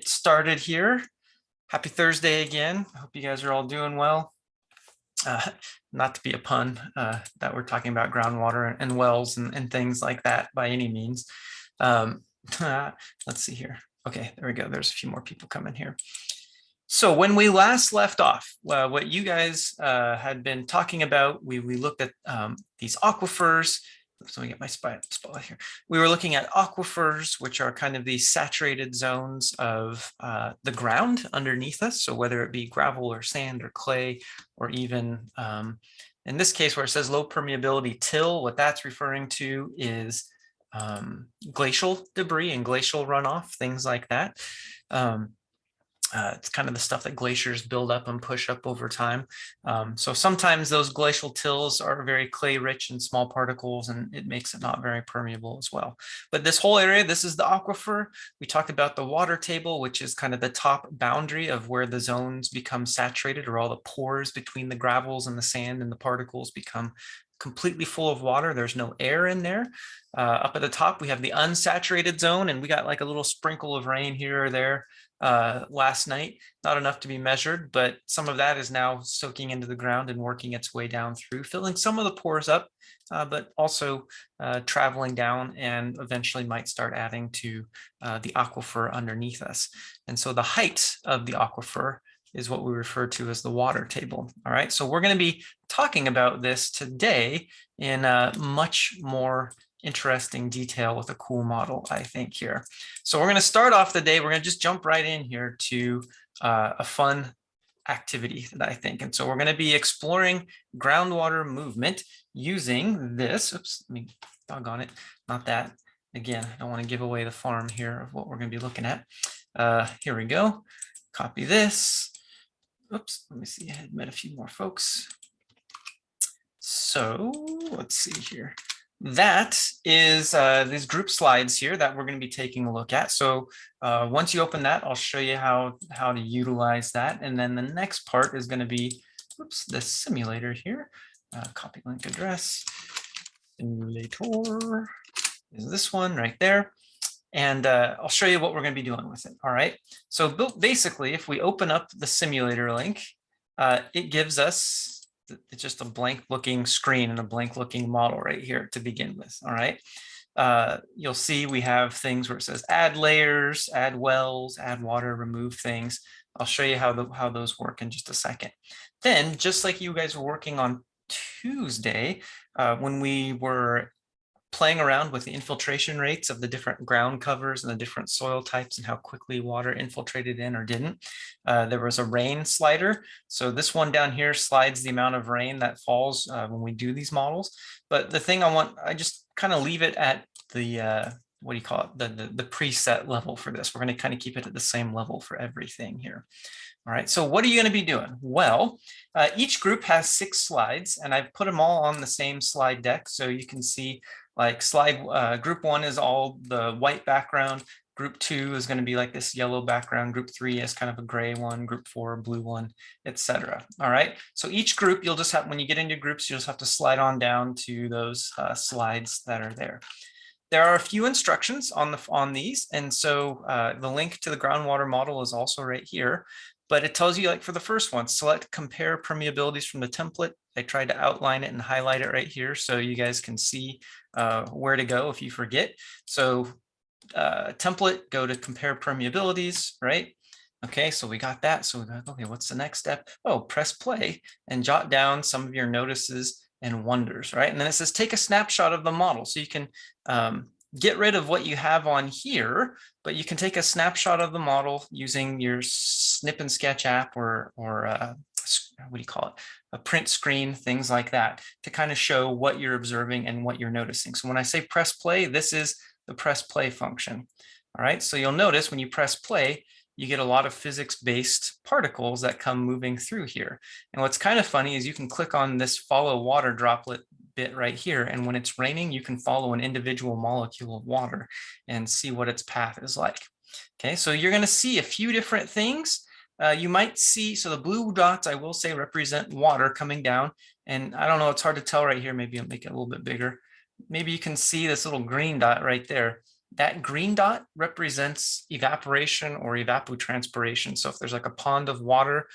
Get started here. Happy Thursday again. I hope you guys are all doing well. Not to be a pun that we're talking about groundwater and wells and things like that by any means. Let's see here. Okay, there we go. There's a few more people coming here. So when we last left off, what you guys had been talking about, we looked at these aquifers. So let me get my spotlight here. We were looking at aquifers, which are kind of these saturated zones of the ground underneath us. So whether it be gravel or sand or clay, or even in this case where it says low permeability till, what that's referring to is glacial debris and glacial runoff, things like that. It's kind of the stuff that glaciers build up and push up over time. So sometimes those glacial tills are very clay rich and small particles, and it makes it not very permeable as well. But this whole area, this is the aquifer. We talked about the water table, which is kind of the top boundary of where the zones become saturated, or all the pores between the gravels and the sand and the particles become completely full of water. There's no air in there. Up at the top, we have the unsaturated zone, and we got like a little sprinkle of rain here or there last night. Not enough to be measured, but some of that is now soaking into the ground and working its way down through, filling some of the pores up, but also traveling down and eventually might start adding to the aquifer underneath us. And so the height of the aquifer is what we refer to as the water table. All right, so we're going to be talking about this today in much more interesting detail with a cool model, I think, here. So we're going to start off the day. We're going to just jump right in here to a fun activity that I think. And so we're going to be exploring groundwater movement using this. Oops, let me doggone it. Not that. Again, I don't want to give away the farm here of what we're going to be looking at. Here we go. Copy this. Oops, let me see. I had met a few more folks. So let's see here. That is these group slides here that we're going to be taking a look at. So once you open that, I'll show you how to utilize that. And then the next part is going to be, oops, the simulator here. Copy link address. Simulator is this one right there. And I'll show you what we're going to be doing with it. All right. So basically, if we open up the simulator link, it gives us, it's just a blank looking screen and a blank looking model right here to begin with. All right. You'll see we have things where it says add layers, add wells, add water, remove things. I'll show you how those work in just a second. Then, just like you guys were working on Tuesday, when we were playing around with the infiltration rates of the different ground covers and the different soil types and how quickly water infiltrated in or didn't. There was a rain slider. So this one down here slides the amount of rain that falls when we do these models. But the thing I just kind of leave it at the, what do you call it? The preset level for this. We're going to kind of keep it at the same level for everything here. All right, so what are you going to be doing? Well, each group has 6 slides, and I've put them all on the same slide deck. So you can see like group 1 is all the white background. Group 2 is going to be like this yellow background. Group 3 is kind of a gray one. Group 4, blue one, etc. All right. So each group, you'll just have, when you get into groups, you'll just have to slide on down to those slides that are there. There are a few instructions on these, and so the link to the groundwater model is also right here. But it tells you, like for the first one, select compare permeabilities from the template. I tried to outline it and highlight it right here so you guys can see where to go if you forget. So template, go to compare permeabilities, right? Okay, so we got that. So we got, okay, what's the next step? Oh, press play and jot down some of your notices and wonders, right? And then it says take a snapshot of the model. So you can get rid of what you have on here, but you can take a snapshot of the model using your Snip and Sketch app or what do you call it? A print screen, things like that, to kind of show what you're observing and what you're noticing. So when I say press play, this is the press play function. All right, so you'll notice when you press play, you get a lot of physics-based particles that come moving through here. And what's kind of funny is you can click on this follow water droplet bit right here, and when it's raining, you can follow an individual molecule of water and see what its path is like. Okay, so you're going to see a few different things. You might see, so the blue dots, I will say, represent water coming down. And I don't know, it's hard to tell right here. Maybe I'll make it a little bit bigger. Maybe you can see this little green dot right there. That green dot represents evaporation or evapotranspiration. So if there's like a pond of water,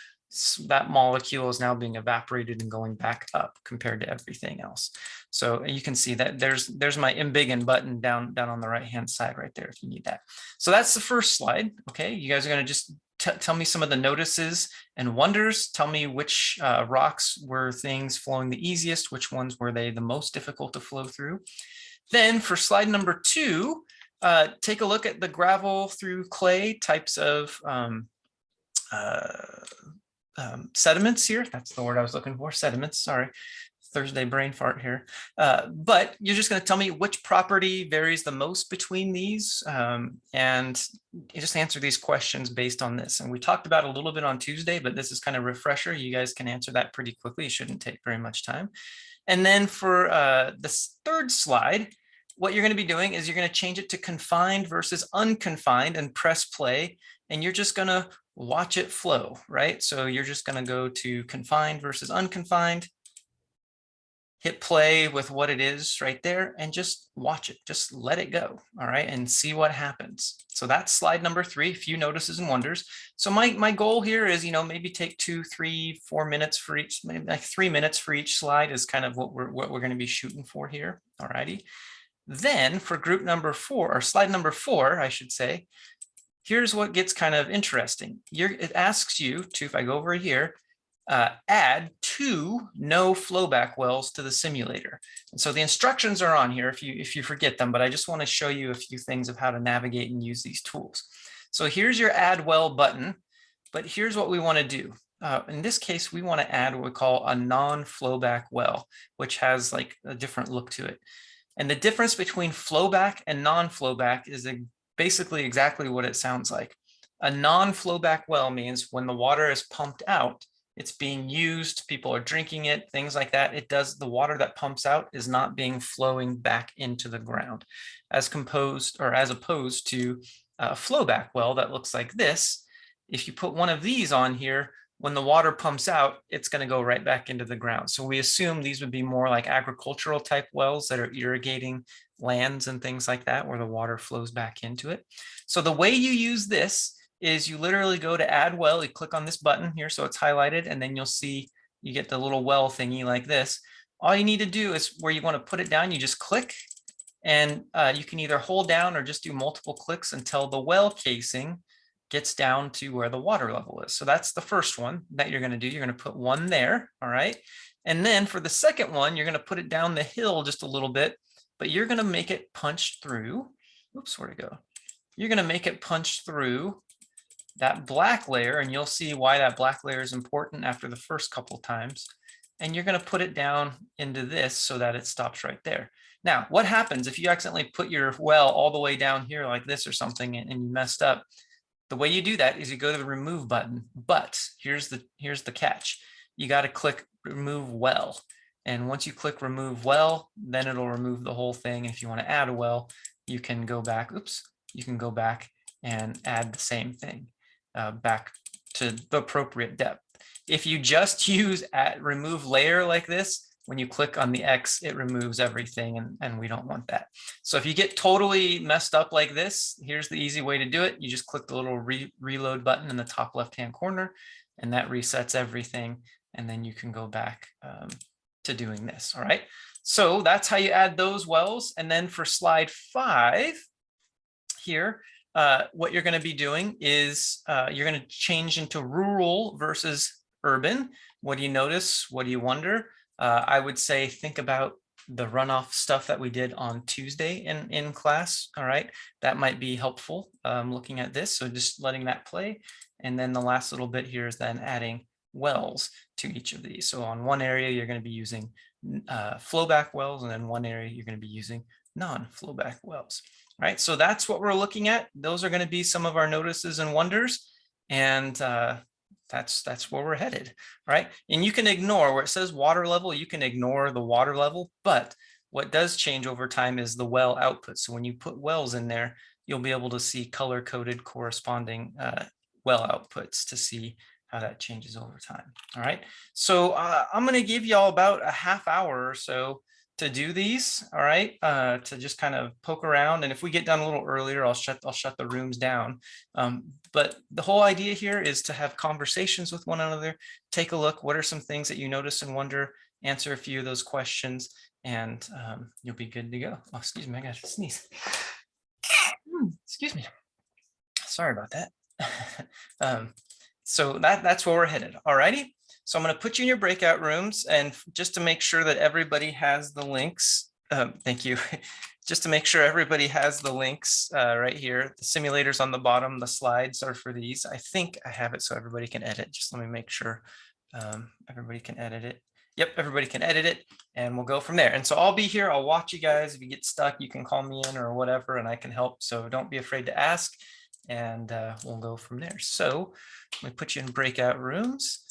that molecule is now being evaporated and going back up compared to everything else. So you can see that there's my embiggen button down on the right hand side right there if you need that. So that's the first slide. Okay, you guys are going to just tell me some of the notices and wonders. Tell me which rocks were things flowing the easiest, which ones were they the most difficult to flow through. Then for slide number 2, take a look at the gravel through clay types of sediments here. That's the word I was looking for, sediments, sorry. Thursday brain fart here. But you're just going to tell me which property varies the most between these, and you just answer these questions based on this. And we talked about a little bit on Tuesday, but this is kind of a refresher. You guys can answer that pretty quickly. It shouldn't take very much time. And then for this third slide, what you're going to be doing is you're going to change it to confined versus unconfined and press play. And you're just going to watch it flow, right? So you're just going to go to confined versus unconfined, hit play with what it is right there, and just watch it. Just let it go, all right, and see what happens. So that's slide number 3, a few notices and wonders. So my goal here is, maybe take 2, 3, 4 minutes for each, maybe like 3 minutes for each slide is kind of what we're going to be shooting for here, all righty. Then for group number 4, or slide number 4, I should say, here's what gets kind of interesting. It asks you to, if I go over here, add 2 no flowback wells to the simulator. And so the instructions are on here if you forget them, but I just want to show you a few things of how to navigate and use these tools. So here's your add well button, but here's what we want to do. In this case, we want to add what we call a non-flowback well, which has like a different look to it. And the difference between flowback and non-flowback is basically exactly what it sounds like. A non-flowback well means when the water is pumped out, it's being used, people are drinking it, things like that. The water that pumps out is not being flowing back into the ground, as opposed to a flowback well that looks like this. If you put one of these on here, when the water pumps out, it's going to go right back into the ground. So we assume these would be more like agricultural type wells that are irrigating lands and things like that, where the water flows back into it. So the way you use this is you literally go to add well, you click on this button here so it's highlighted, and then you'll see you get the little well thingy like this. All you need to do is where you want to put it down, you just click, and you can either hold down or just do multiple clicks until the well casing gets down to where the water level is. So that's the first one that you're going to do. You're going to put one there, all right? And then for the second one, you're going to put it down the hill just a little bit, but you're going to make it punch through. Oops, where'd it go? You're going to make it punch through that black layer, and you'll see why that black layer is important after the first couple times. And you're going to put it down into this so that it stops right there. Now, what happens if you accidentally put your well all the way down here like this or something and you messed up? The way you do that is you go to the remove button, but here's the catch. You got to click remove well. And once you click remove well, then it'll remove the whole thing. And if you want to add a well, you can go back, you can go back and add the same thing back to the appropriate depth. If you just use remove layer like this, when you click on the X, it removes everything, and we don't want that. So if you get totally messed up like this, here's the easy way to do it. You just click the little reload button in the top left-hand corner, and that resets everything. And then you can go back to doing this, all right? So that's how you add those wells. And then for slide 5 here, what you're gonna be doing is you're gonna change into rural versus urban. What do you notice? What do you wonder? I would say think about the runoff stuff that we did on Tuesday in class. All right, that might be helpful looking at this. So just letting that play. And then the last little bit here is then adding wells to each of these. So on one area, you're going to be using flowback wells, and then one area you're going to be using non-flowback wells. All right, so that's what we're looking at. Those are going to be some of our notices and wonders. And that's where we're headed, right? And you can ignore where it says water level, you can ignore the water level, but what does change over time is the well output. So when you put wells in there, you'll be able to see color-coded corresponding well outputs to see how that changes over time. All right, so I'm going to give y'all about a half hour or so to do these, all right, to just kind of poke around. And if we get done a little earlier, I'll shut the rooms down. But the whole idea here is to have conversations with one another, take a look, what are some things that you notice and wonder, answer a few of those questions, and you'll be good to go. Oh, excuse me, I got to sneeze. Excuse me. Sorry about that. So that's where we're headed. All righty. So I'm going to put you in your breakout rooms, and just to make sure that everybody has the links. Thank you. Just to make sure everybody has the links right here. The simulators on the bottom, the slides are for these. I think I have it so everybody can edit. Just let me make sure everybody can edit it. Yep, everybody can edit it, and we'll go from there. And so I'll be here. I'll watch you guys. If you get stuck, you can call me in or whatever, and I can help. So don't be afraid to ask, and we'll go from there. So let me put you in breakout rooms.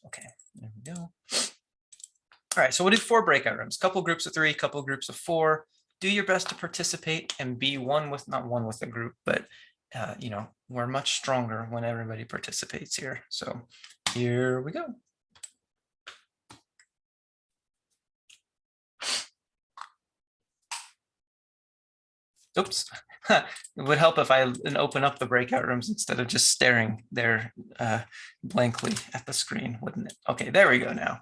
Okay, there we go. All right, so we'll do 4 breakout rooms, couple groups of 3, couple groups of 4. Do your best to participate and be not one with the group, but you know, we're much stronger when everybody participates here. So here we go. Oops. It would help if I open up the breakout rooms instead of just staring there blankly at the screen, wouldn't it? Okay, there we go now.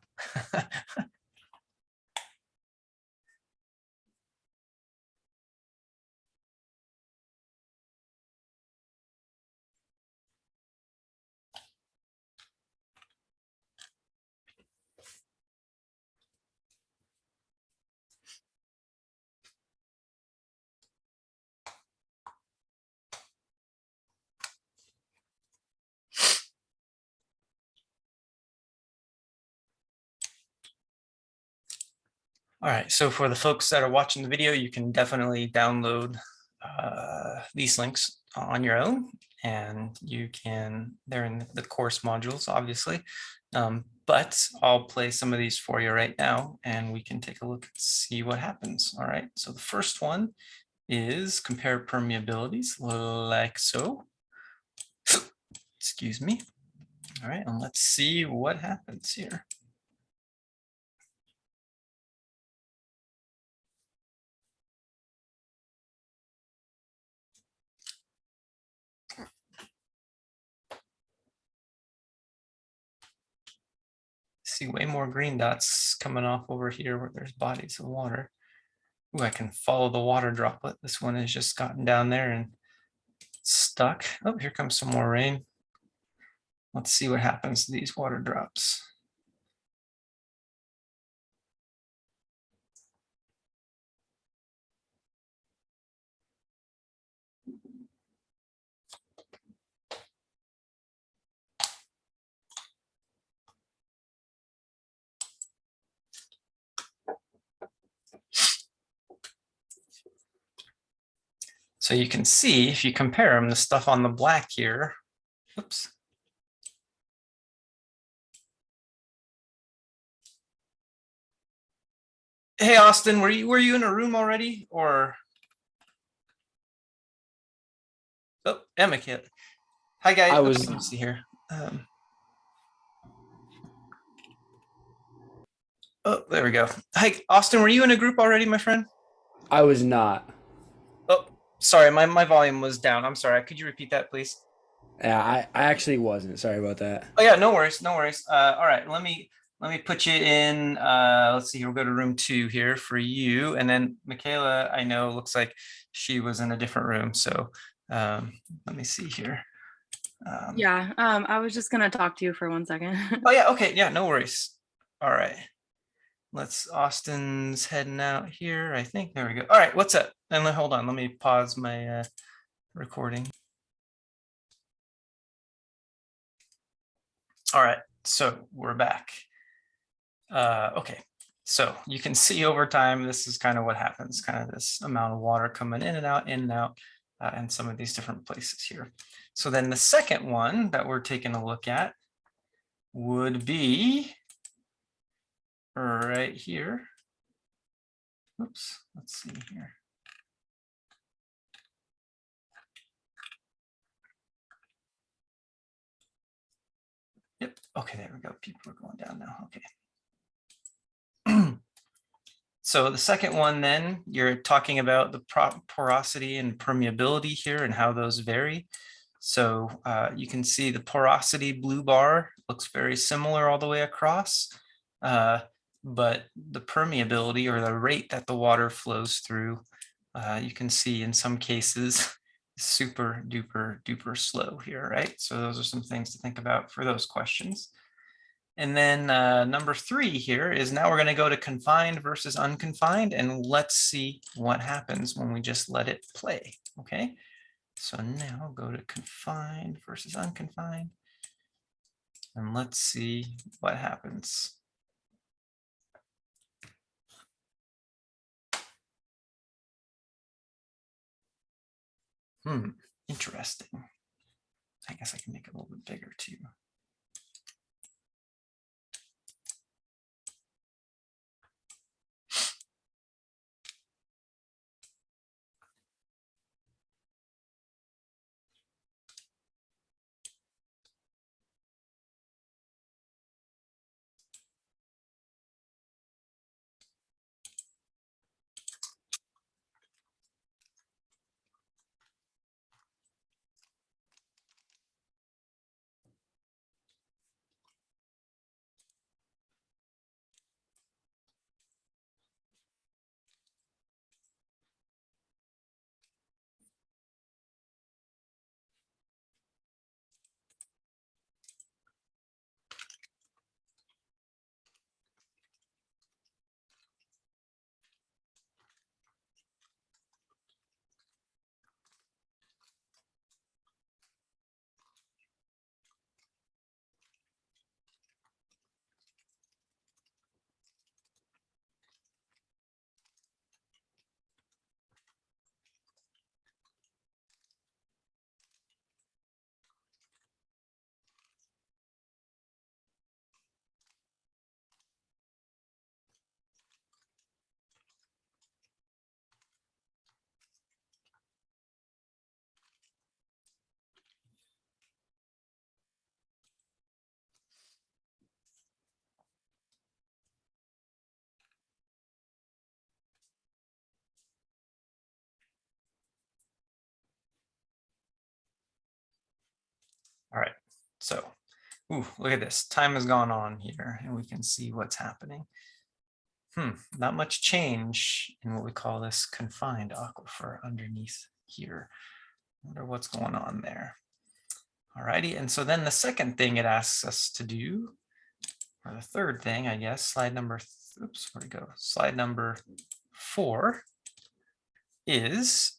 All right, so for the folks that are watching the video, you can definitely download these links on your own, and they're in the course modules, obviously. But I'll play some of these for you right now, and we can take a look and see what happens. All right, so the first one is compare permeabilities like so. Excuse me. All right, and let's see what happens here. See way more green dots coming off over here where there's bodies of water. Ooh, I can follow the water droplet. This one has just gotten down there and stuck. Oh, here comes some more rain. Let's see what happens to these water drops. So you can see, if you compare them, the stuff on the black here, oops. Hey, Austin, were you in a room already, or? Oh, Emma can't. Hi, guys. I was. Okay, let me see here. Oh, there we go. Hi, Austin, were you in a group already, my friend? I was not. Oh, sorry, my volume was down. I'm sorry. Could you repeat that, please? Yeah, I actually wasn't. Sorry about that. Oh yeah, no worries, no worries. All right, let me put you in. Let's see. We'll go to room 2 here for you, and then Michaela, I know looks like she was in a different room. So let me see here. Yeah, I was just gonna talk to you for 1 second. Oh yeah, okay, yeah, no worries. All right, Austin's heading out here, I think. There we go. All right, what's up? And hold on, let me pause my recording. All right, so we're back. Okay, so you can see over time, this is kind of what happens, kind of this amount of water coming in and out, and some of these different places here. So then the second one that we're taking a look at would be right here. Oops, let's see here. Yep, Okay, there we go. People are going down now. Okay. So the second one, then you're talking about the porosity and permeability here and how those vary. So you can see the porosity blue bar looks very similar all the way across, but the permeability or the rate that the water flows through, you can see in some cases super duper duper slow here, right? So those are some things to think about for those questions. And then number 3 here is now we're going to go to confined versus unconfined, and let's see what happens when we just let it play. Okay, so now go to confined versus unconfined, and let's see what happens. Interesting. I guess I can make it a little bit bigger too. All right, so look at this. Time has gone on here, and we can see what's happening. Not much change in what we call this confined aquifer underneath here. I wonder what's going on there. All righty, and so then the second thing it asks us to do, or the third thing, I guess, slide number, oops, where'd it go? Slide number 4 is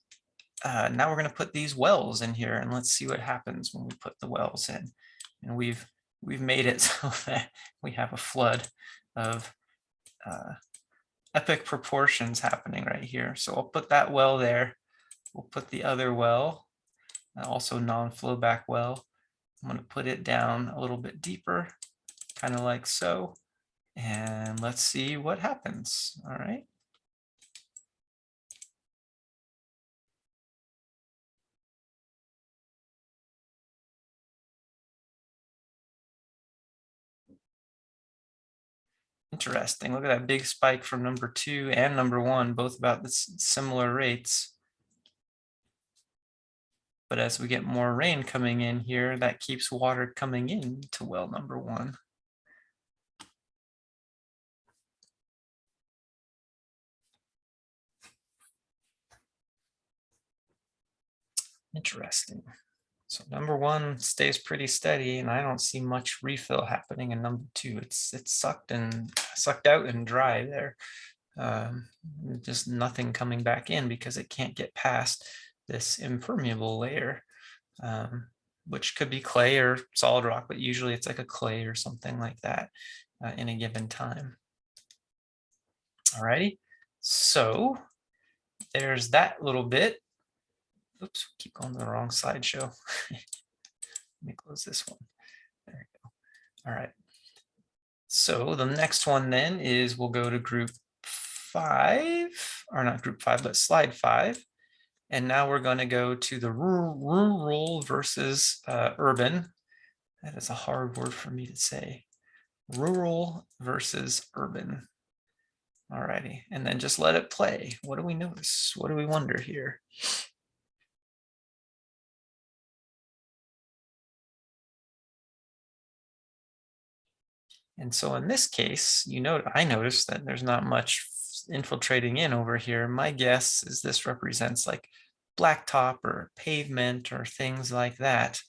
now we're going to put these wells in here, and let's see what happens when we put the wells in. And we've made it so that we have a flood of epic proportions happening right here. So I'll put that well there. We'll put the other well, also non-flow back well. I'm going to put it down a little bit deeper, kind of like so. And let's see what happens. All right. Interesting. Look at that big spike from number 2 and number 1, both about the similar rates. But as we get more rain coming in here, that keeps water coming in to well number 1. Interesting. So number 1 stays pretty steady, and I don't see much refill happening in number 2. It's sucked out and dry there. Just nothing coming back in because it can't get past this impermeable layer, which could be clay or solid rock, but usually it's like a clay or something like that in a given time. Alrighty, so there's that little bit. Oops, keep going to the wrong slideshow. Let me close this one. There we go. All right. So the next one then is we'll go to group 5, or not group 5, but slide 5. And now we're going to go to the rural versus urban. That is a hard word for me to say. Rural versus urban. Alrighty, and then just let it play. What do we notice? What do we wonder here? And so in this case, I noticed that there's not much infiltrating in over here. My guess is this represents like blacktop or pavement or things like that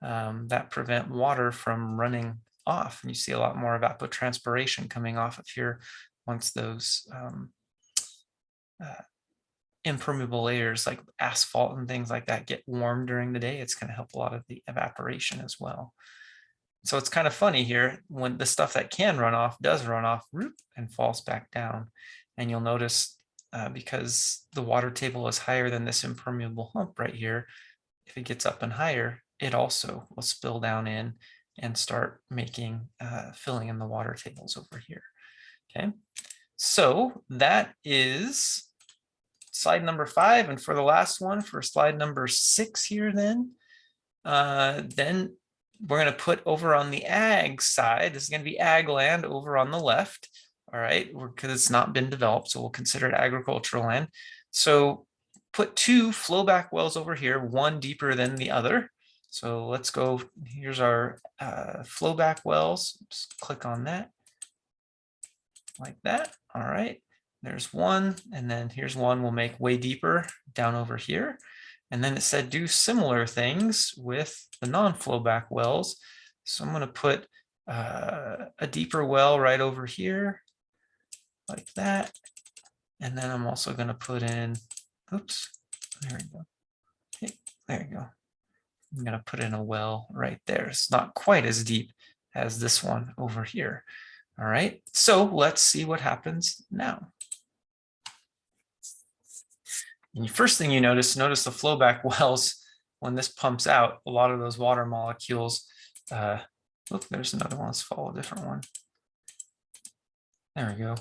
that prevent water from running off. And you see a lot more evapotranspiration coming off of here once those impermeable layers like asphalt and things like that get warm during the day. It's going to help a lot of the evaporation as well. So it's kind of funny here when the stuff that can run off does run off and falls back down. And you'll notice because the water table is higher than this impermeable hump right here, if it gets up and higher, it also will spill down in and start making filling in the water tables over here. Okay, so that is slide number 5. And for the last one, for slide number 6 here, then we're going to put over on the ag side. This is going to be ag land over on the left. All right, because it's not been developed, so we'll consider it agricultural land. So put 2 flowback wells over here, one deeper than the other. So let's go. Here's our flowback wells. Just click on that like that. All right, there's one, and then here's one we'll make way deeper down over here. And then it said do similar things with the non-flowback wells. So I'm going to put a deeper well right over here like that. And then I'm also going to put in, oops, there we go. Okay, there you go. I'm going to put in a well right there. It's not quite as deep as this one over here. All right, so let's see what happens now. And the first thing you notice the flowback wells, when this pumps out, a lot of those water molecules, look, there's another one, let's follow a different one. There we go.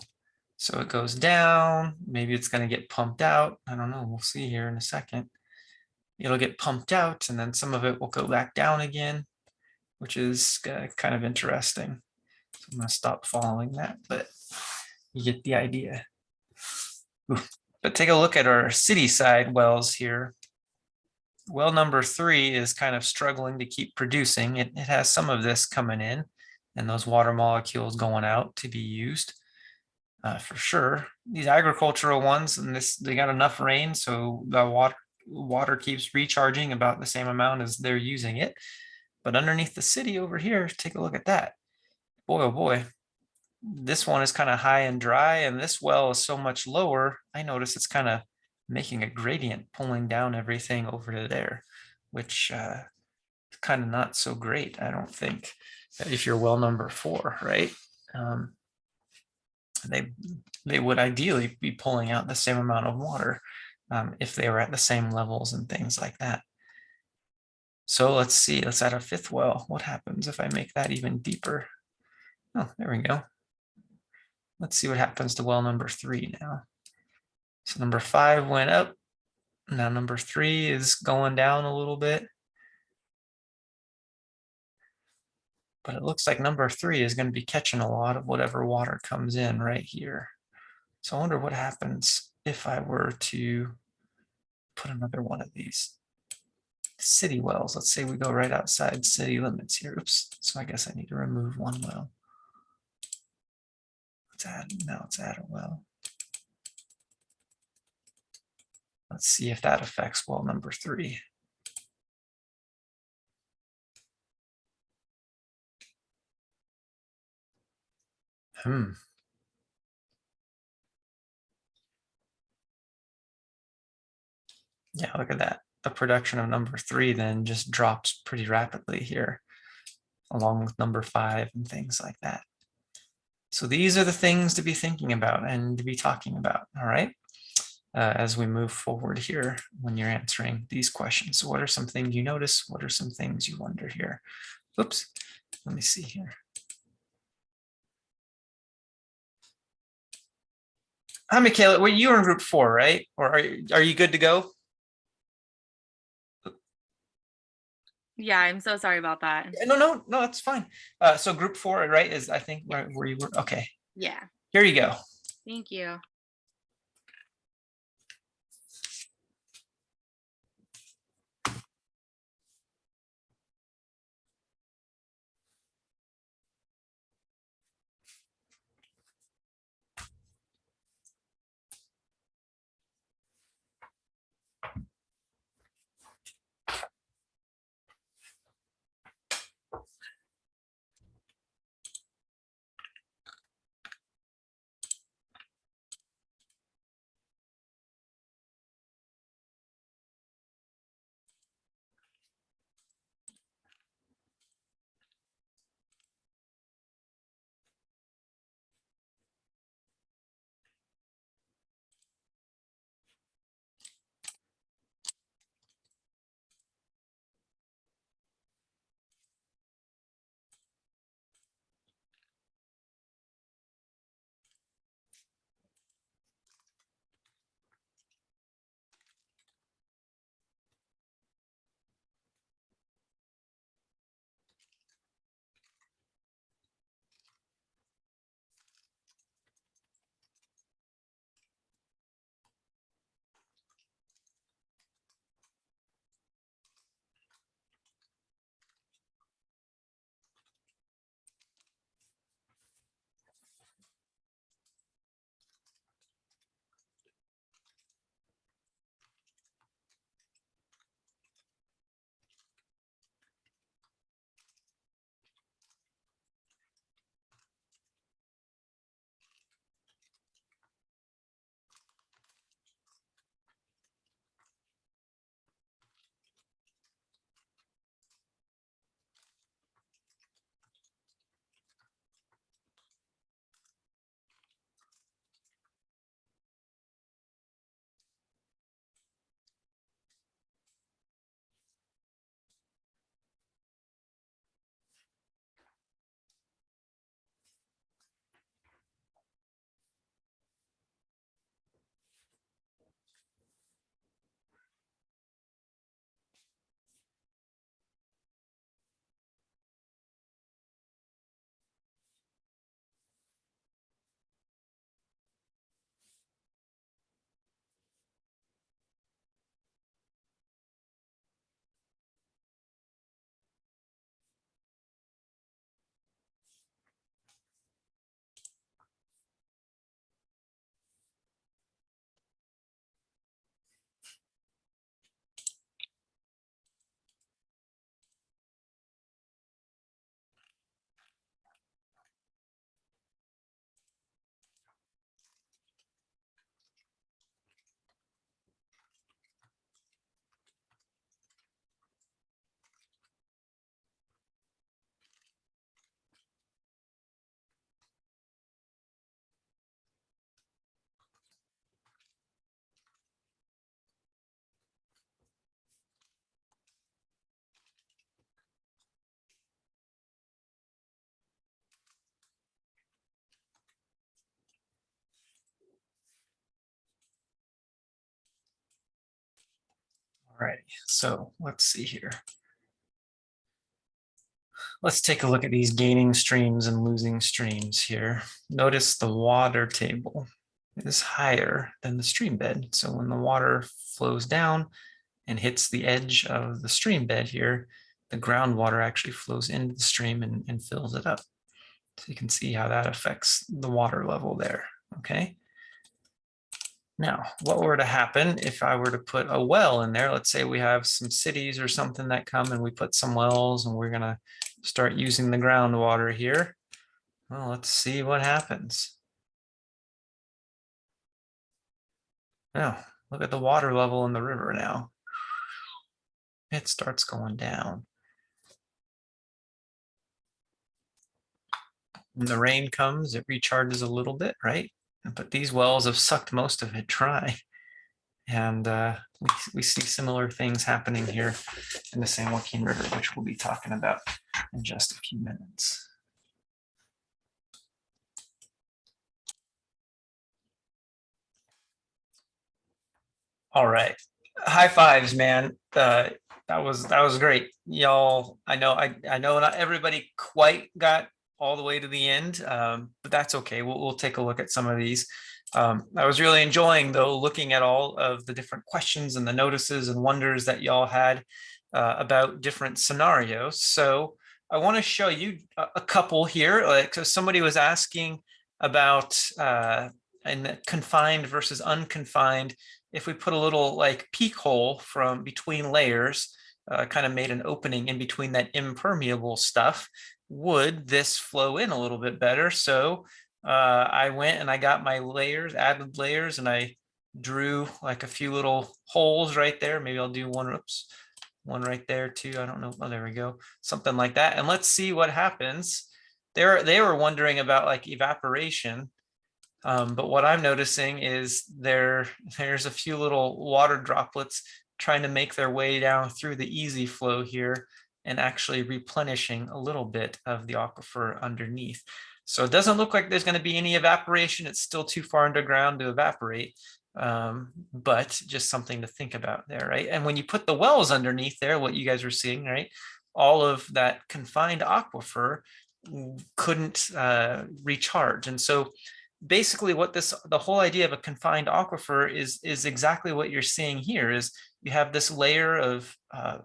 So it goes down, maybe it's gonna get pumped out. I don't know, we'll see here in a second. It'll get pumped out and then some of it will go back down again, which is kind of interesting. So I'm gonna stop following that, but you get the idea. Ooh. But take a look at our city side wells here. Well number 3 is kind of struggling to keep producing. It has some of this coming in and those water molecules going out to be used for sure. These agricultural ones, and they got enough rain, so the water keeps recharging about the same amount as they're using it. But underneath the city over here, take a look at that. Boy, oh boy, this one is kind of high and dry, and this well is so much lower. I notice it's kind of making a gradient, pulling down everything over to there, which is kind of not so great, I don't think, if you're well number 4, right? They would ideally be pulling out the same amount of water if they were at the same levels and things like that. So let's see, let's add a 5th well. What happens if I make that even deeper? Oh, there we go. Let's see what happens to well number 3 now. So number 5 went up. Now number 3 is going down a little bit. But it looks like number 3 is going to be catching a lot of whatever water comes in right here. So I wonder what happens if I were to put another one of these city wells. Let's say we go right outside city limits here. Oops. So I guess I need to remove one well. Let's add a well. Let's see if that affects well number 3. Yeah, look at that. The production of number 3 then just drops pretty rapidly here, along with number 5 and things like that. So these are the things to be thinking about and to be talking about, all right, as we move forward here when you're answering these questions. So what are some things you notice? What are some things you wonder here? Oops, let me see here. Hi, Michaela. Well, you were in group 4, right? Or are you good to go? Yeah, I'm so sorry about that. No, that's fine. So group 4, right, is I think where you were. Okay, Yeah, here you go. thank you. All right, so let's see here. Let's take a look at these gaining streams and losing streams here. Notice the water table is higher than the stream bed. So when the water flows down and hits the edge of the stream bed here, the groundwater actually flows into the stream and fills it up. So you can see how that affects the water level there, okay? Now, what were to happen if I were to put a well in there? Let's say we have some cities or something that come and we put some wells and we're gonna start using the groundwater here. Well, let's see what happens. Now, look at the water level in the river now. It starts going down. When the rain comes, it recharges a little bit, right? But these wells have sucked most of it dry. And we see similar things happening here in the San Joaquin River, which we'll be talking about in just a few minutes. All right. High fives, man. that was great. Y'all, I know not everybody quite got all the way to the end, but that's okay. We'll take a look at some of these. I was really enjoying though, looking at all of the different questions and the notices and wonders that y'all had about different scenarios. So I want to show you a couple here. Like, so somebody was asking about and confined versus unconfined. If we put a little like peak hole from between layers, kind of made an opening in between that impermeable stuff, would this flow in a little bit better? So I went and I got my layers, added layers, and I drew like a few little holes right there. Maybe I'll do one, oops, one right there too. I don't know. Oh, there we go. Something like that. And let's see what happens. They were wondering about like evaporation. But what I'm noticing is there's a few little water droplets trying to make their way down through the easy flow here and actually replenishing a little bit of the aquifer underneath. So it doesn't look like there's going to be any evaporation. It's still too far underground to evaporate, but just something to think about there, right? And when you put the wells underneath there, what you guys were seeing, right? All of that confined aquifer couldn't recharge. And so basically what the whole idea of a confined aquifer is exactly what you're seeing here. Is you have this layer of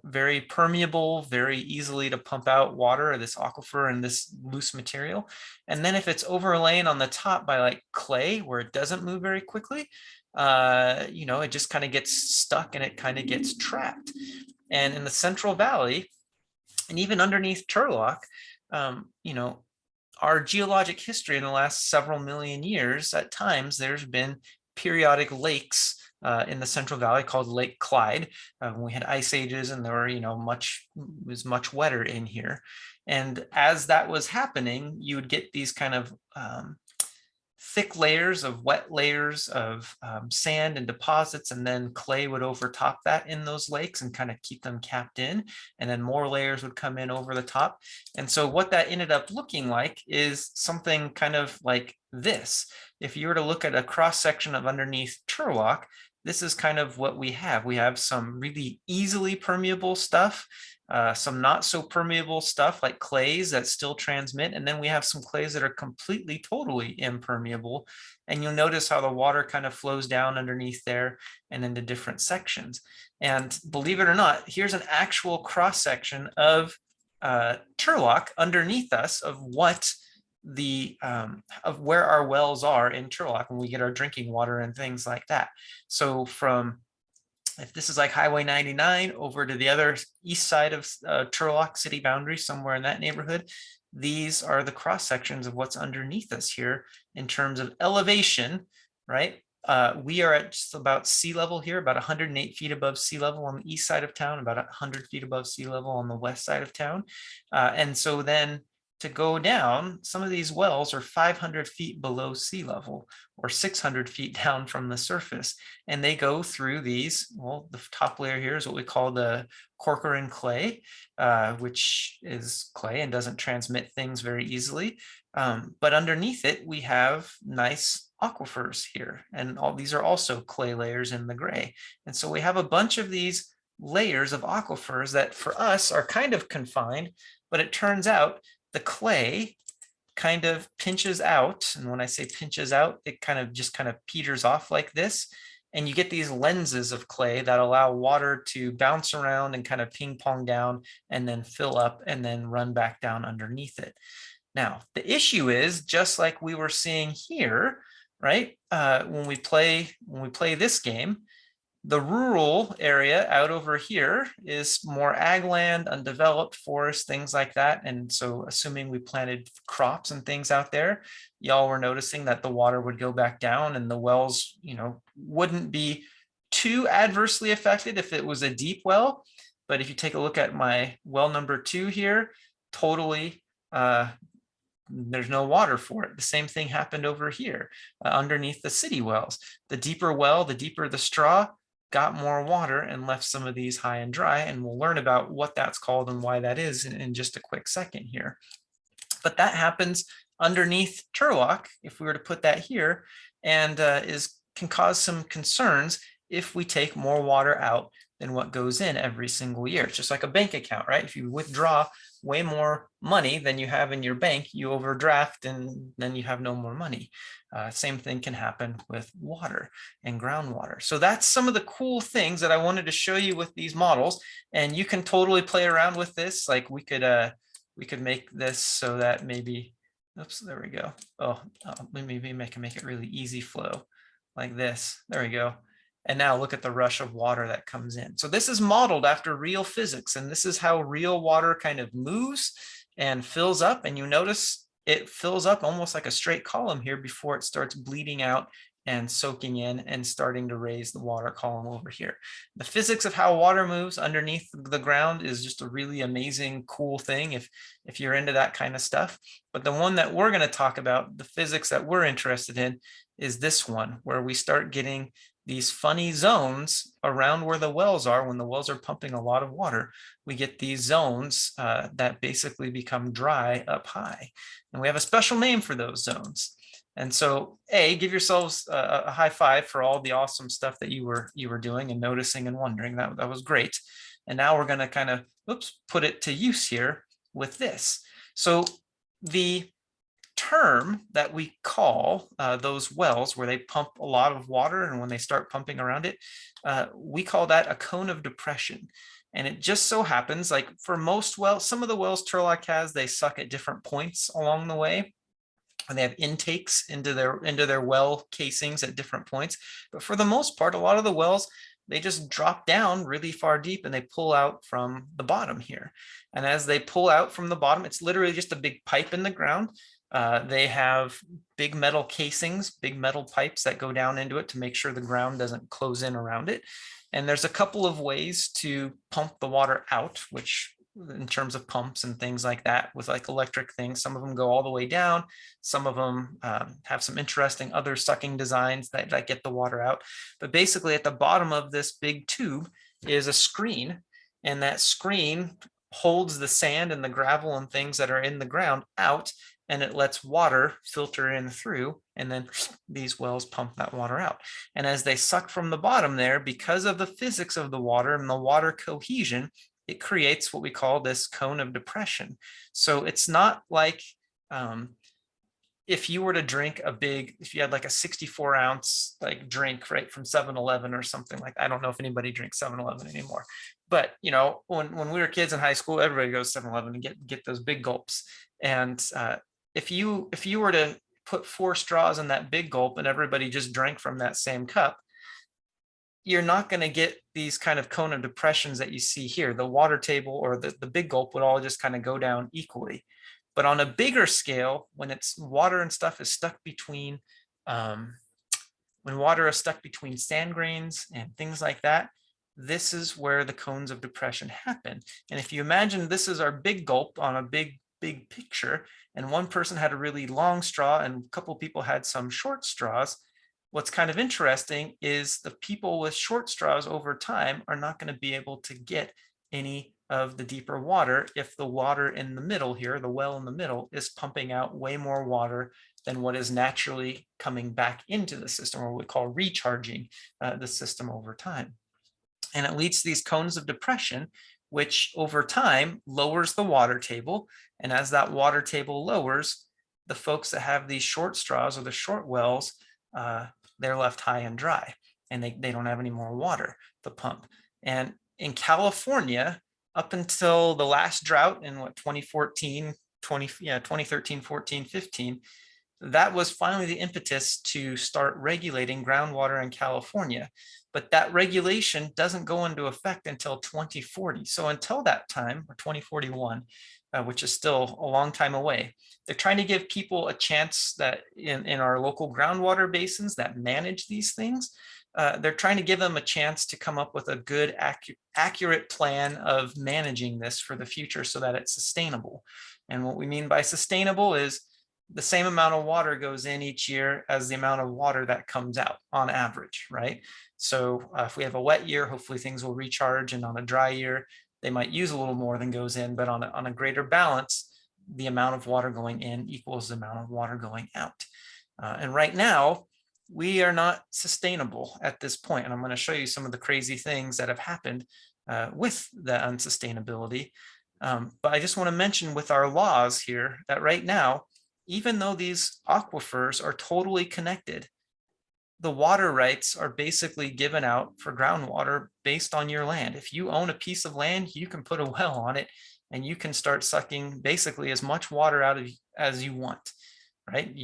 very permeable, very easily to pump out water, this aquifer and this loose material. And then if it's overlain on the top by like clay where it doesn't move very quickly, it just kind of gets stuck and it kind of gets trapped. And in the Central Valley, and even underneath Turlock, our geologic history in the last several million years, at times there's been periodic lakes in the Central Valley called Lake Clyde. When we had ice ages and there were, was much wetter in here. And as that was happening, you would get these kind of thick layers of wet layers of sand and deposits, and then clay would overtop that in those lakes and kind of keep them capped in, and then more layers would come in over the top. And so what that ended up looking like is something kind of like this. If you were to look at a cross section of underneath Turlock, this is kind of what we have. We have some really easily permeable stuff, some not so permeable stuff like clays that still transmit. And then we have some clays that are completely, totally impermeable. And you'll notice how the water kind of flows down underneath there and into different sections. And believe it or not, here's an actual cross section of Turlock underneath us of what of where our wells are in Turlock when we get our drinking water and things like that. So from, if this is like Highway 99 over to the other east side of Turlock city boundary, somewhere in that neighborhood, these are the cross sections of what's underneath us here in terms of elevation, right? We are at just about sea level here, about 108 feet above sea level on the east side of town, about 100 feet above sea level on the west side of town. And so then to go down, some of these wells are 500 feet below sea level or 600 feet down from the surface. And they go through these, well, the top layer here is what we call the Corcoran clay, which is clay and doesn't transmit things very easily. But underneath it, we have nice aquifers here. And all these are also clay layers in the gray. And so we have a bunch of these layers of aquifers that for us are kind of confined, but it turns out the clay kind of pinches out. And when I say pinches out, it kind of peters off like this. And you get these lenses of clay that allow water to bounce around and kind of ping pong down and then fill up and then run back down underneath it. Now, the issue is just like we were seeing here, right? When we play this game, the rural area out over here is more ag land, undeveloped forest, things like that. And so assuming we planted crops and things out there, y'all were noticing that the water would go back down and the wells, wouldn't be too adversely affected if it was a deep well. But if you take a look at my well number 2 here, totally, there's no water for it. The same thing happened over here underneath the city wells. The deeper well, the deeper the straw, got more water and left some of these high and dry. And we'll learn about what that's called and why that is in just a quick second here. But that happens underneath Turlock, if we were to put that here, and can cause some concerns if we take more water out than what goes in every single year. It's just like a bank account, right? If you withdraw way more money than you have in your bank, you overdraft and then you have no more money. Same thing can happen with water and groundwater. So that's some of the cool things that I wanted to show you with these models. And you can totally play around with this. Like we could make this so that maybe, oops, there we go. Oh, maybe I can make it really easy flow like this. There we go. And now look at the rush of water that comes in. So this is modeled after real physics, and this is how real water kind of moves and fills up. And you notice it fills up almost like a straight column here before it starts bleeding out and soaking in and starting to raise the water column over here. The physics of how water moves underneath the ground is just a really amazing, cool thing if you're into that kind of stuff. But the one that we're going to talk about, the physics that we're interested in, is this one, where we start getting these funny zones around where the wells are. When the wells are pumping a lot of water, we get these zones that basically become dry up high. And we have a special name for those zones. And so, give yourselves a high five for all the awesome stuff that you were doing and noticing and wondering. That was great. And now we're going to kind of, put it to use here with this. So the term that we call those wells where they pump a lot of water, and when they start pumping around it, we call that a cone of depression. And it just so happens, like for most wells, some of the wells Turlock has, they suck at different points along the way, and they have intakes into their well casings at different points. But for the most part, a lot of the wells, they just drop down really far deep and they pull out from the bottom here. And as they pull out from the bottom, it's literally just a big pipe in the ground. They have big metal casings, big metal pipes that go down into it to make sure the ground doesn't close in around it. And there's a couple of ways to pump the water out, which in terms of pumps and things like that with like electric things, some of them go all the way down. Some of them have some interesting other sucking designs that get the water out. But basically at the bottom of this big tube is a screen, and that screen holds the sand and the gravel and things that are in the ground out, and it lets water filter in through, and then these wells pump that water out. And as they suck from the bottom there, because of the physics of the water and the water cohesion, it creates what we call this cone of depression. So it's not like if you were to drink if you had like a 64-ounce like drink right from 7-Eleven or something like that. I don't know if anybody drinks 7-Eleven anymore, but when we were kids in high school, everybody goes to 7-Eleven and get those big gulps. And if you were to put 4 straws in that big gulp and everybody just drank from that same cup, you're not going to get these kind of cone of depressions that you see here. The water table or the big gulp would all just kind of go down equally. But on a bigger scale, when it's water and stuff is stuck between, when water is stuck between sand grains and things like that, this is where the cones of depression happen. And if you imagine this is our big gulp on a big picture, and one person had a really long straw and a couple people had some short straws, what's kind of interesting is the people with short straws over time are not going to be able to get any of the deeper water if the water in the middle here, the well in the middle, is pumping out way more water than what is naturally coming back into the system, or what we call recharging the system over time. And it leads to these cones of depression, which over time lowers the water table. And as that water table lowers, the folks that have these short straws or the short wells, they're left high and dry, and they don't have any more water to pump. And in California, up until the last drought in 2013, 14, 15, that was finally the impetus to start regulating groundwater in California. But that regulation doesn't go into effect until 2040. So until that time, or 2041, which is still a long time away, they're trying to give people a chance that in our local groundwater basins that manage these things, they're trying to give them a chance to come up with a good, accurate plan of managing this for the future so that it's sustainable. And what we mean by sustainable is the same amount of water goes in each year as the amount of water that comes out on average, right? So if we have a wet year, hopefully things will recharge, and on a dry year, they might use a little more than goes in, but on a greater balance, the amount of water going in equals the amount of water going out. And right now, we are not sustainable at this point. And I'm going to show you some of the crazy things that have happened with the unsustainability. But I just want to mention with our laws here that right now, even though these aquifers are totally connected, the water rights are basically given out for groundwater based on your land. If you own a piece of land, you can put a well on it and you can start sucking basically as much water out of as you want, right?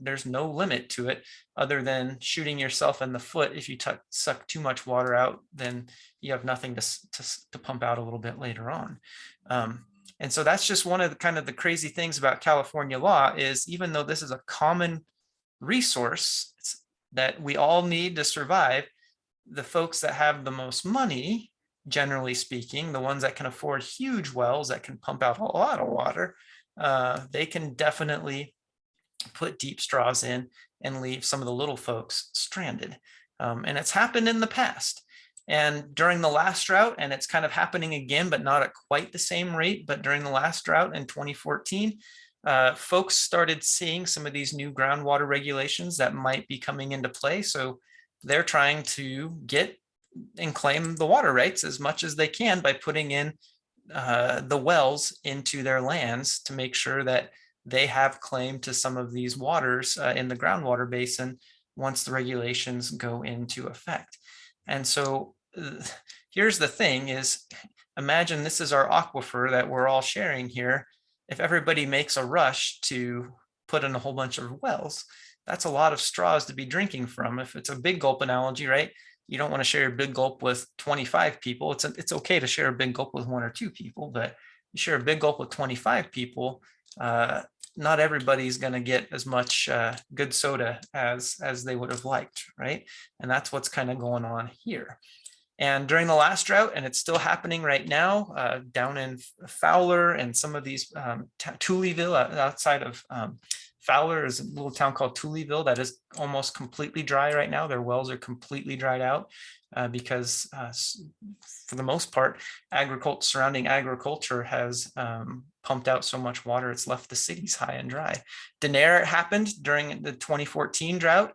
There's no limit to it other than shooting yourself in the foot. If you suck too much water out, then you have nothing to pump out a little bit later on. And so that's just one of the kind of the crazy things about California law is even though this is a common resource that we all need to survive, the folks that have the most money, generally speaking, the ones that can afford huge wells that can pump out a lot of water, they can definitely put deep straws in and leave some of the little folks stranded. And it's happened in the past. And during the last drought, and it's kind of happening again, but not at quite the same rate, but during the last drought in 2014, folks started seeing some of these new groundwater regulations that might be coming into play. So they're trying to get and claim the water rights as much as they can by putting in the wells into their lands to make sure that they have claim to some of these waters in the groundwater basin once the regulations go into effect. And so here's the thing is, imagine this is our aquifer that we're all sharing here. If everybody makes a rush to put in a whole bunch of wells, that's a lot of straws to be drinking from. If it's a big gulp analogy, right? You don't want to share a big gulp with 25 people. It's okay to share a big gulp with 1 or 2 people, but you share a big gulp with 25 people, not everybody's going to get as much good soda as they would have liked, right? And that's what's kind of going on here. And during the last drought, and it's still happening right now, down in Fowler and some of these Tooleyville outside of Fowler is a little town called Tooleyville that is almost completely dry right now. Their wells are completely dried out because for the most part, surrounding agriculture has pumped out so much water, it's left the cities high and dry. Denair happened during the 2014 drought.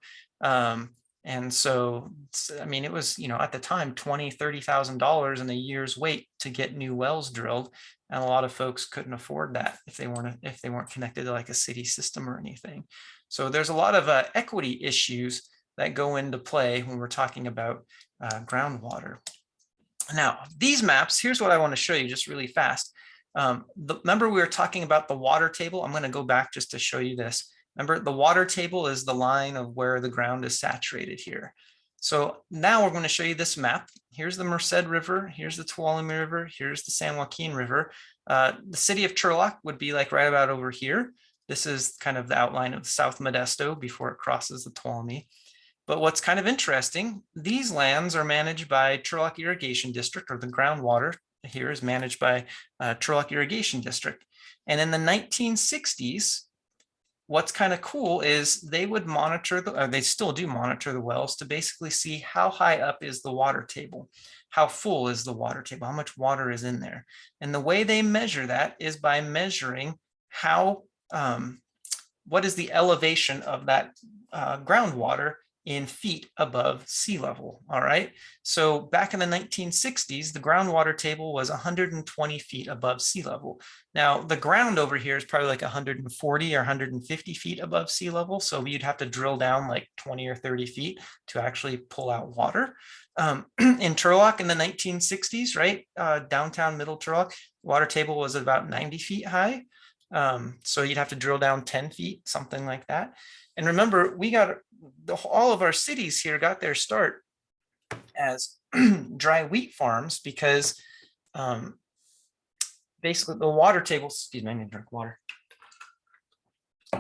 And so, I mean, it was, at the time, $20,000, $30,000 in a year's wait to get new wells drilled. And a lot of folks couldn't afford that if they weren't connected to like a city system or anything. So there's a lot of equity issues that go into play when we're talking about groundwater. Now, these maps, here's what I want to show you just really fast. Remember we were talking about the water table? I'm going to go back just to show you this. Remember, the water table is the line of where the ground is saturated here. So now we're going to show you this map. Here's the Merced River. Here's the Tuolumne River. Here's the San Joaquin River. The city of Turlock would be like right about over here. This is kind of the outline of South Modesto before it crosses the Tuolumne. But what's kind of interesting, these lands are managed by Turlock Irrigation District, or the groundwater here is managed by Turlock Irrigation District. And in the 1960s, what's kind of cool is they would monitor, they still do monitor the wells to basically see how high up is the water table, how full is the water table, how much water is in there. And the way they measure that is by measuring what is the elevation of that groundwater in feet above sea level. All right. So back in the 1960s, the groundwater table was 120 feet above sea level. Now the ground over here is probably like 140 or 150 feet above sea level. So you'd have to drill down like 20 or 30 feet to actually pull out water. In Turlock in the 1960s, right? Downtown middle Turlock, water table was about 90 feet high. So you'd have to drill down 10 feet, something like that. And remember, we got all of our cities here got their start as dry wheat farms because basically the water table, excuse me, I need to drink water.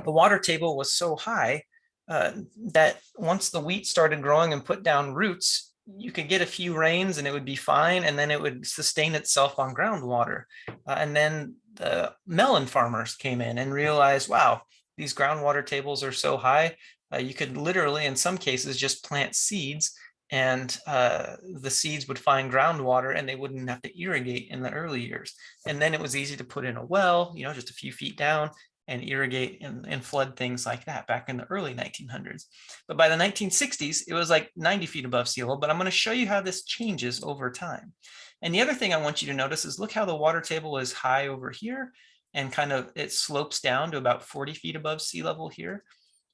The water table was so high that once the wheat started growing and put down roots, you could get a few rains and it would be fine. And then it would sustain itself on groundwater. And then the melon farmers came in and realized, wow, these groundwater tables are so high, you could literally, in some cases, just plant seeds and the seeds would find groundwater and they wouldn't have to irrigate in the early years. And then it was easy to put in a well, just a few feet down, and irrigate and flood things like that back in the early 1900s. But by the 1960s, it was like 90 feet above sea level, but I'm going to show you how this changes over time. And the other thing I want you to notice is look how the water table is high over here and kind of it slopes down to about 40 feet above sea level here.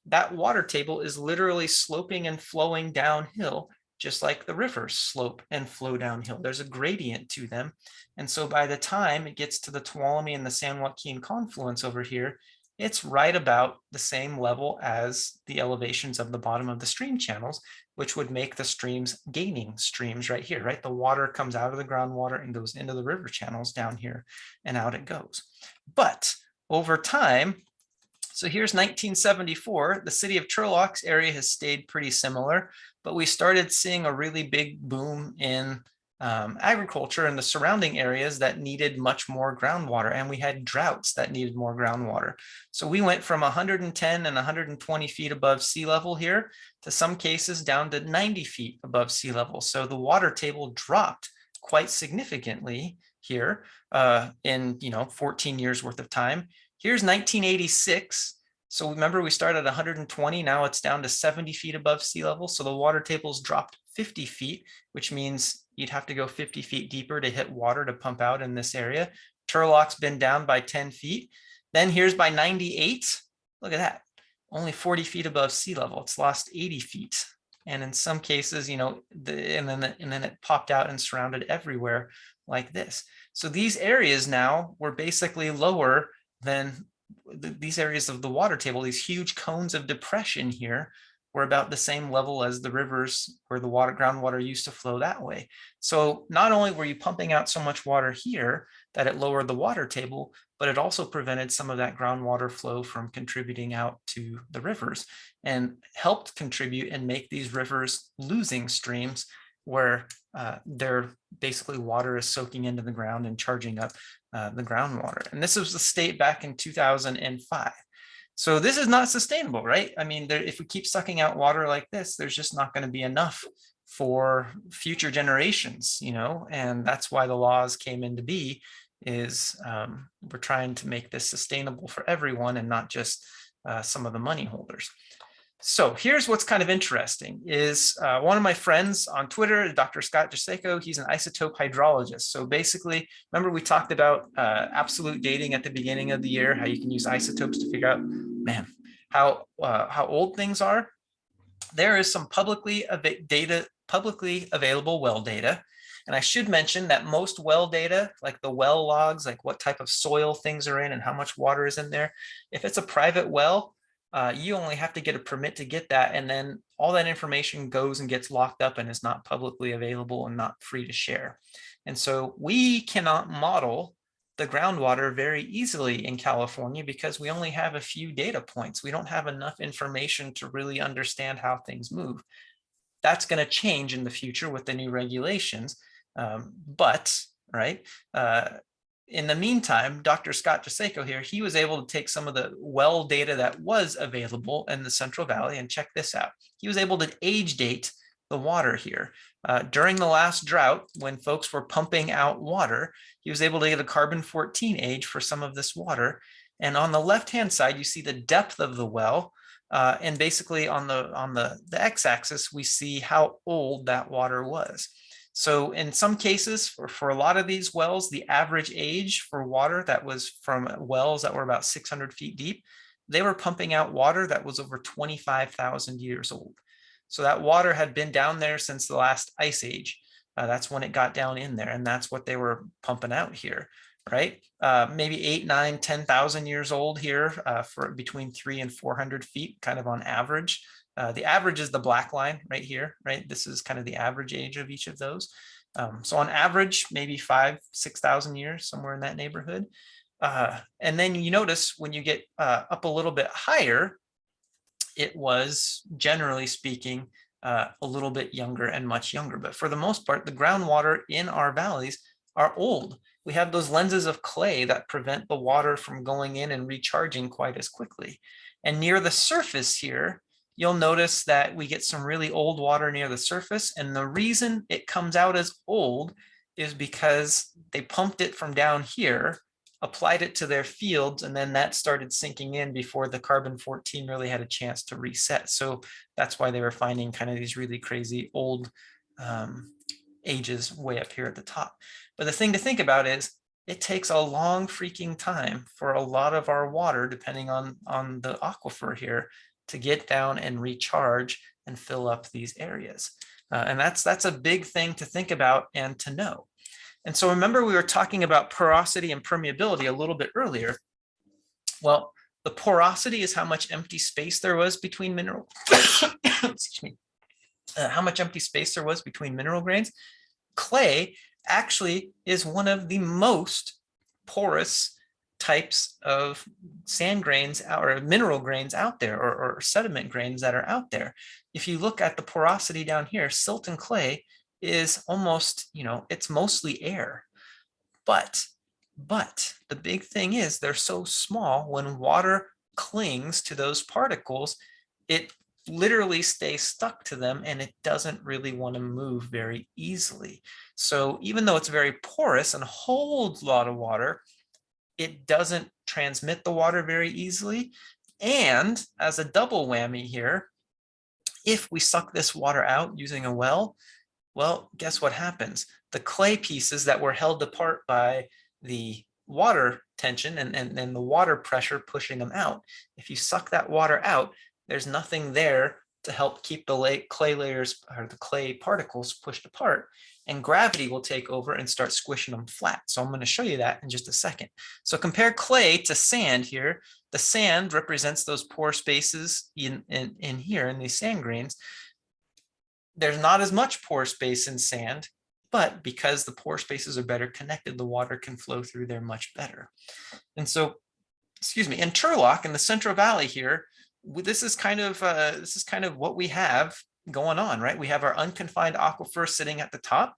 That water table is literally sloping and flowing downhill, just like the rivers slope and flow downhill. There's a gradient to them. And so by the time it gets to the Tuolumne and the San Joaquin confluence over here, it's right about the same level as the elevations of the bottom of the stream channels, which would make the streams gaining streams right here, right? The water comes out of the groundwater and goes into the river channels down here, and out it goes. But over time, so here's 1974, the city of Turlock's area has stayed pretty similar, but we started seeing a really big boom in agriculture in the surrounding areas that needed much more groundwater, and we had droughts that needed more groundwater. So we went from 110 and 120 feet above sea level here to some cases down to 90 feet above sea level. So the water table dropped quite significantly here in 14 years worth of time. Here's 1986. So remember we started at 120, now it's down to 70 feet above sea level. So the water table's dropped 50 feet, which means you'd have to go 50 feet deeper to hit water to pump out in this area. Turlock's been down by 10 feet. Then here's by 98, look at that, only 40 feet above sea level. It's lost 80 feet. And in some cases, and then it popped out and surrounded everywhere like this. So these areas now were basically lower than these areas of the water table. These huge cones of depression here were about the same level as the rivers where the groundwater used to flow that way. So not only were you pumping out so much water here that it lowered the water table, but it also prevented some of that groundwater flow from contributing out to the rivers and helped contribute and make these rivers losing streams where their basically water is soaking into the ground and charging up the groundwater. And this was the state back in 2005. So this is not sustainable, right? I mean, if we keep sucking out water like this, there's just not going to be enough for future generations, and that's why the laws came into be, is we're trying to make this sustainable for everyone and not just some of the money holders. So here's what's kind of interesting is one of my friends on Twitter, Dr. Scott Giuseco, he's an isotope hydrologist. So basically, remember we talked about absolute dating at the beginning of the year, how you can use isotopes to figure out, man, how old things are. There is some publicly available well data. And I should mention that most well data, like the well logs, like what type of soil things are in and how much water is in there, if it's a private well, you only have to get a permit to get that, and then all that information goes and gets locked up and is not publicly available and not free to share. And so we cannot model the groundwater very easily in California because we only have a few data points. We don't have enough information to really understand how things move. That's going to change in the future with the new regulations. In the meantime, Dr. Scott Giuseco here, he was able to take some of the well data that was available in the Central Valley and check this out. He was able to age date the water here. During the last drought, when folks were pumping out water, he was able to get a carbon-14 age for some of this water. And on the left-hand side, you see the depth of the well. And basically on the x-axis, we see how old that water was. So in some cases, for a lot of these wells, the average age for water that was from wells that were about 600 feet deep, they were pumping out water that was over 25,000 years old. So that water had been down there since the last ice age. That's when it got down in there, and that's what they were pumping out here, right? Maybe 8, 9, 10,000 years old here for between 300 and 400 feet, kind of on average. The average is the black line right here, right? This is kind of the average age of each of those. So on average, maybe 5,000, 6,000 years, somewhere in that neighborhood. And then you notice when you get up a little bit higher, it was generally speaking a little bit younger and much younger. But for the most part, the groundwater in our valleys are old. We have those lenses of clay that prevent the water from going in and recharging quite as quickly. And near the surface here, you'll notice that we get some really old water near the surface. And the reason it comes out as old is because they pumped it from down here applied it to their fields, and then that started sinking in before the carbon-14 really had a chance to reset. So that's why they were finding kind of these really crazy old ages way up here at the top. But the thing to think about is it takes a long freaking time for a lot of our water, depending on the aquifer here, to get down and recharge and fill up these areas. And that's a big thing to think about and to know. And so remember, we were talking about porosity and permeability a little bit earlier. Well, the porosity is how much empty space there was between mineral, excuse me, how much empty space there was between mineral grains. Clay actually is one of the most porous types of sand grains or mineral grains out there, or sediment grains that are out there. If you look at the porosity down here, silt and clay is almost, it's mostly air. But the big thing is they're so small, when water clings to those particles, it literally stays stuck to them and it doesn't really want to move very easily. So even though it's very porous and holds a lot of water, it doesn't transmit the water very easily. And as a double whammy here, if we suck this water out using a well, guess what happens? The clay pieces that were held apart by the water tension and the water pressure pushing them out, if you suck that water out, there's nothing there to help keep the clay layers or the clay particles pushed apart, and gravity will take over and start squishing them flat. So I'm going to show you that in just a second. So compare clay to sand here. The sand represents those pore spaces in here in these sand grains. There's not as much pore space in sand, but because the pore spaces are better connected, the water can flow through there much better. And so, excuse me, in Turlock, in the Central Valley here, this is kind of what we have going on, right? We have our unconfined aquifer sitting at the top.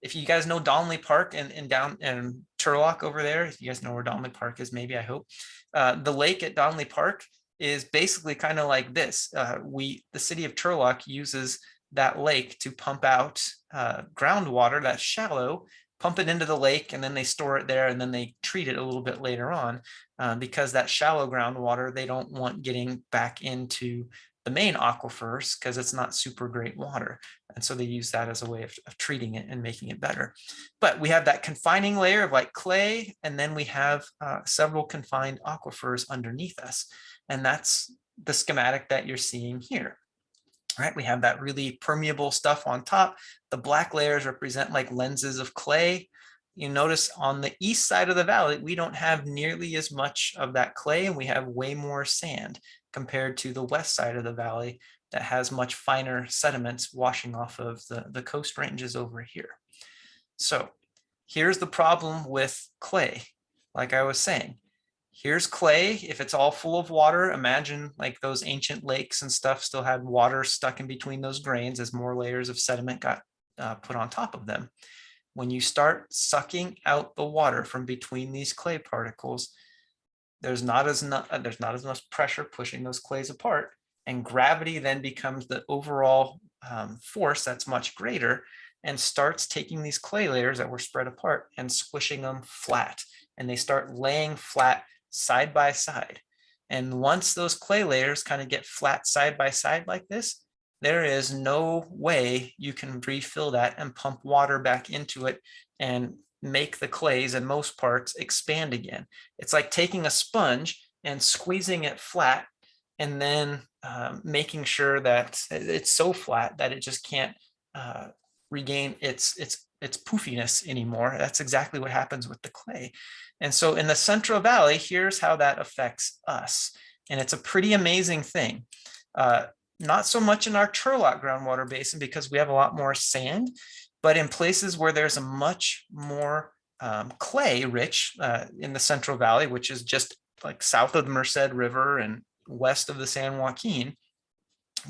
If you guys know Donley Park and down in Turlock over there, if you guys know where Donley Park is, maybe, I hope. The lake at Donley Park is basically kind of like this. The city of Turlock uses that lake to pump out groundwater that's shallow, pump it into the lake, and then they store it there, and then they treat it a little bit later on, because that shallow groundwater they don't want getting back into the main aquifers because it's not super great water. And so they use that as a way of treating it and making it better. But we have that confining layer of like clay, and then we have several confined aquifers underneath us. And that's the schematic that you're seeing here. Right, we have that really permeable stuff on top. The black layers represent like lenses of clay. You notice on the east side of the valley, we don't have nearly as much of that clay, and we have way more sand compared to the west side of the valley that has much finer sediments washing off of the coast ranges over here. So here's the problem with clay. Like I was saying, here's clay. If it's all full of water, imagine like those ancient lakes and stuff still had water stuck in between those grains as more layers of sediment got put on top of them. When you start sucking out the water from between these clay particles, there's not as much pressure pushing those clays apart, and gravity then becomes the overall force that's much greater and starts taking these clay layers that were spread apart and squishing them flat, and they start laying flat side by side. And once those clay layers kind of get flat side by side like this, there is no way you can refill that and pump water back into it and make the clays in most parts expand again. It's like taking a sponge and squeezing it flat and then making sure that it's so flat that it just can't regain its poofiness anymore. That's exactly what happens with the clay. And so in the Central Valley, here's how that affects us. And it's a pretty amazing thing. Not so much in our Turlock groundwater basin because we have a lot more sand, but in places where there's a much more clay rich in the Central Valley, which is just like south of the Merced River and west of the San Joaquin,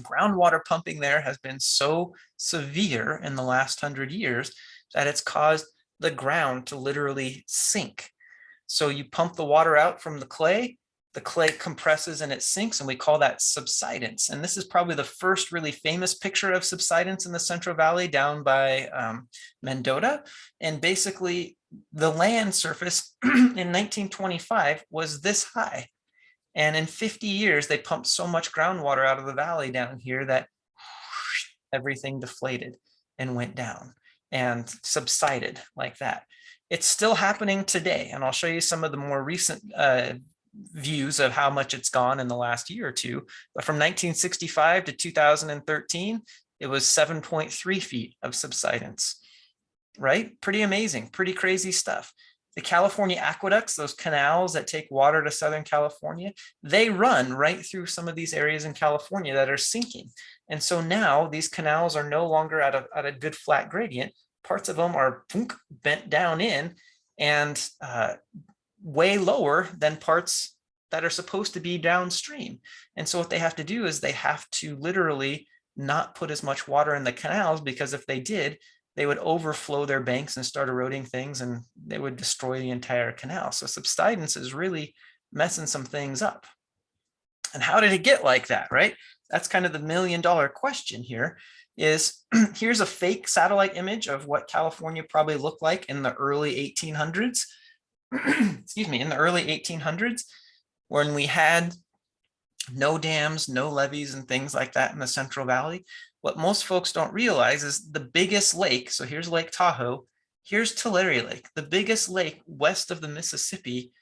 groundwater pumping there has been so severe in the last 100 years that it's caused the ground to literally sink. So you pump the water out from the clay compresses and it sinks, and we call that subsidence. And this is probably the first really famous picture of subsidence in the Central Valley down by Mendota. And basically the land surface in 1925 was this high. And in 50 years, they pumped so much groundwater out of the valley down here that everything deflated and went down and subsided like that. It's still happening today. And I'll show you some of the more recent views of how much it's gone in the last year or two. But from 1965 to 2013, it was 7.3 feet of subsidence, right? Pretty amazing, pretty crazy stuff. The California aqueducts, those canals that take water to Southern California, they run right through some of these areas in California that are sinking. And so now these canals are no longer at a good flat gradient. Parts of them are bent down in and way lower than parts that are supposed to be downstream. And so what they have to do is they have to literally not put as much water in the canals, because if they did, they would overflow their banks and start eroding things, and they would destroy the entire canal. So subsidence is really messing some things up. And how did it get like that, right? That's kind of the $1 million question here. Is here's a fake satellite image of what California probably looked like in the early 1800s. Excuse me, in the early 1800s, when we had no dams, no levees and things like that in the Central Valley. What most folks don't realize is the biggest lake, so here's Lake Tahoe, here's Tulare Lake, the biggest lake west of the Mississippi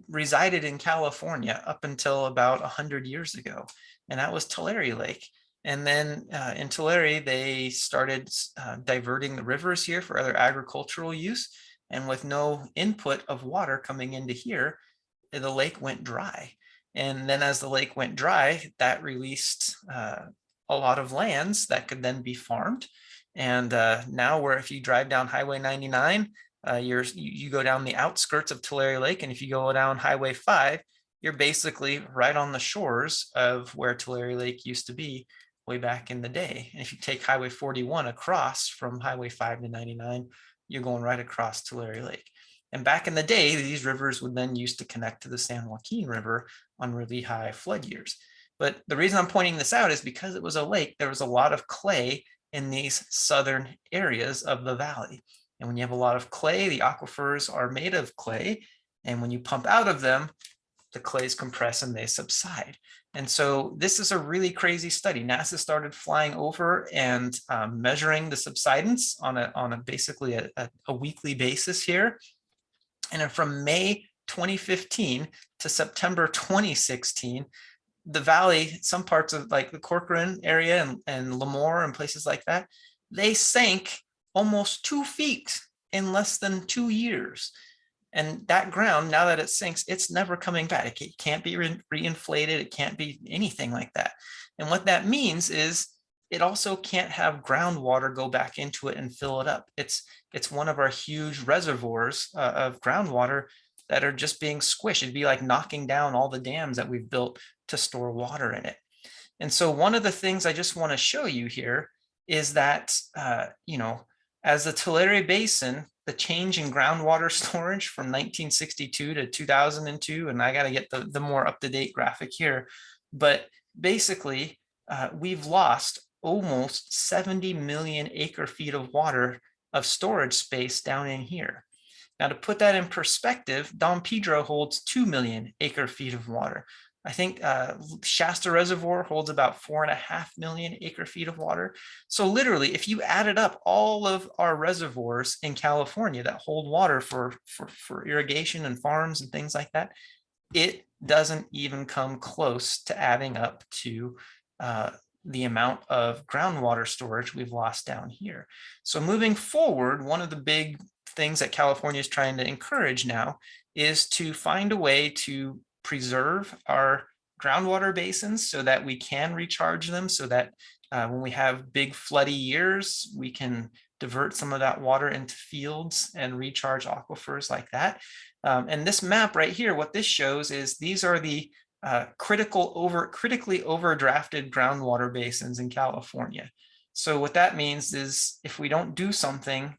resided in California up until about 100 years ago, and that was Tulare Lake. And then in Tulare, they started diverting the rivers here for other agricultural use, and with no input of water coming into here, the lake went dry. And then as the lake went dry, that released a lot of lands that could then be farmed. And now where if you drive down Highway 99, you go down the outskirts of Tulare Lake, and if you go down Highway 5, you're basically right on the shores of where Tulare Lake used to be way back in the day. And if you take Highway 41 across from Highway 5 to 99, you're going right across Tulare Lake. And back in the day, these rivers would then used to connect to the San Joaquin River on really high flood years. But the reason I'm pointing this out is because it was a lake, there was a lot of clay in these southern areas of the valley. And when you have a lot of clay, the aquifers are made of clay. And when you pump out of them, the clays compress and they subside. And so this is a really crazy study. NASA started flying over and measuring the subsidence on a basically a weekly basis here. And then from May 2015 to September 2016, the valley, some parts of like the Corcoran area and Lemoore and places like that, they sank almost 2 feet in less than 2 years. And that ground, now that it sinks, it's never coming back. It can't be reinflated. It can't be anything like that. And what that means is it also can't have groundwater go back into it and fill it up. It's one of our huge reservoirs of groundwater that are just being squished. It'd be like knocking down all the dams that we've built to store water in it. And so one of the things I just want to show you here is that, as the Tulare Basin, the change in groundwater storage from 1962 to 2002, and I got to get the more up-to-date graphic here, but basically we've lost almost 70 million acre feet of water of storage space down in here. Now, to put that in perspective, Don Pedro holds 2 million acre feet of water. I think Shasta Reservoir holds about 4.5 million acre feet of water. So literally, if you added up all of our reservoirs in California that hold water for irrigation and farms and things like that, it doesn't even come close to adding up to the amount of groundwater storage we've lost down here. So moving forward, one of the big things that California is trying to encourage now is to find a way to preserve our groundwater basins so that we can recharge them, so that when we have big floody years, we can divert some of that water into fields and recharge aquifers like that. And this map right here, what this shows is these are the critically overdrafted groundwater basins in California. So what that means is if we don't do something,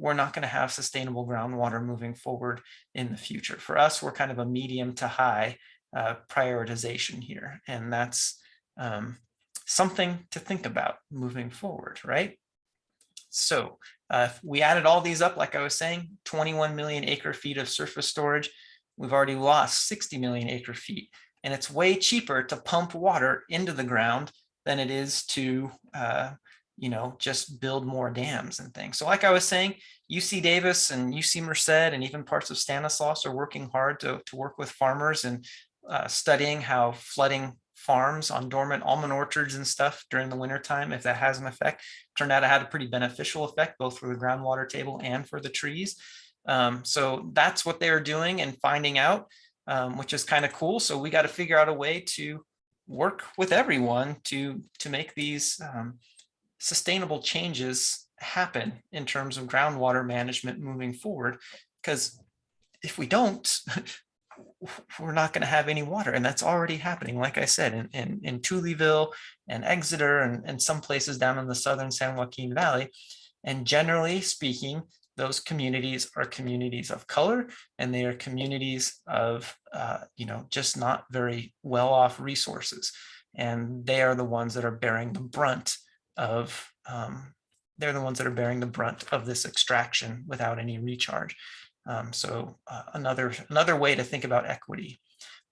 we're not going to have sustainable groundwater moving forward in the future. For us, we're kind of a medium to high prioritization here. And that's something to think about moving forward, right? So if we added all these up, like I was saying, 21 million acre feet of surface storage. We've already lost 60 million acre feet. And it's way cheaper to pump water into the ground than it is to, just build more dams and things. So like I was saying, UC Davis and UC Merced and even parts of Stanislaus are working hard to work with farmers and studying how flooding farms on dormant almond orchards and stuff during the wintertime, if that has an effect. Turned out it had a pretty beneficial effect, both for the groundwater table and for the trees. So that's what they're doing and finding out, which is kind of cool. So we got to figure out a way to work with everyone to make these sustainable changes happen in terms of groundwater management moving forward. Because if we don't, we're not going to have any water, and that's already happening. Like I said, in Tuleville and Exeter and some places down in the southern San Joaquin Valley. And generally speaking, those communities are communities of color, and they are communities of just not very well off resources, and they are the ones that are bearing the brunt of this extraction without any recharge. So another way to think about equity,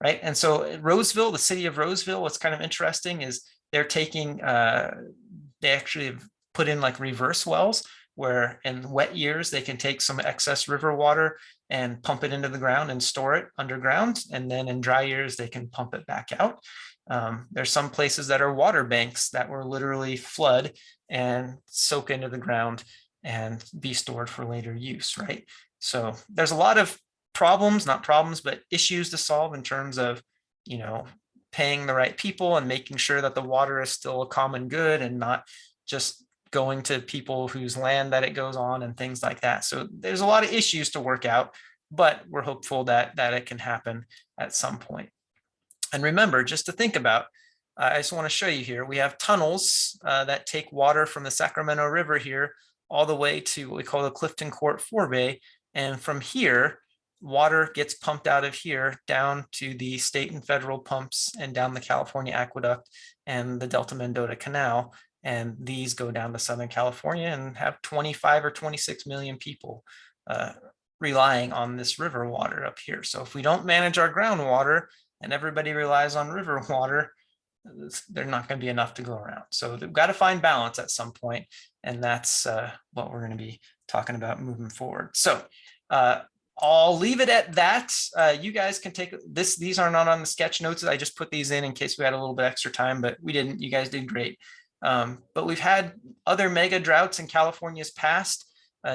right? And so Roseville, the city of Roseville, what's kind of interesting is they're taking, they actually have put in like reverse wells where in wet years they can take some excess river water and pump it into the ground and store it underground. And then in dry years, they can pump it back out. There's some places that are water banks that will literally flood and soak into the ground and be stored for later use, right? So there's a lot of not problems, but issues to solve in terms of, paying the right people and making sure that the water is still a common good and not just going to people whose land that it goes on and things like that. So there's a lot of issues to work out, but we're hopeful that it can happen at some point. And remember, just to think about, I just want to show you here, we have tunnels that take water from the Sacramento River here all the way to what we call the Clifton Court Forebay. And from here, water gets pumped out of here down to the state and federal pumps and down the California Aqueduct and the Delta Mendota Canal. And these go down to Southern California and have 25 or 26 million people relying on this river water up here. So if we don't manage our groundwater and everybody relies on river water, there's not going to be enough to go around. So they've got to find balance at some point, and that's what we're going to be talking about moving forward. So I'll leave it at that. You guys can take this. These are not on the sketch notes. I just put these in case we had a little bit extra time, but we didn't. You guys did great. But we've had other mega droughts in California's past.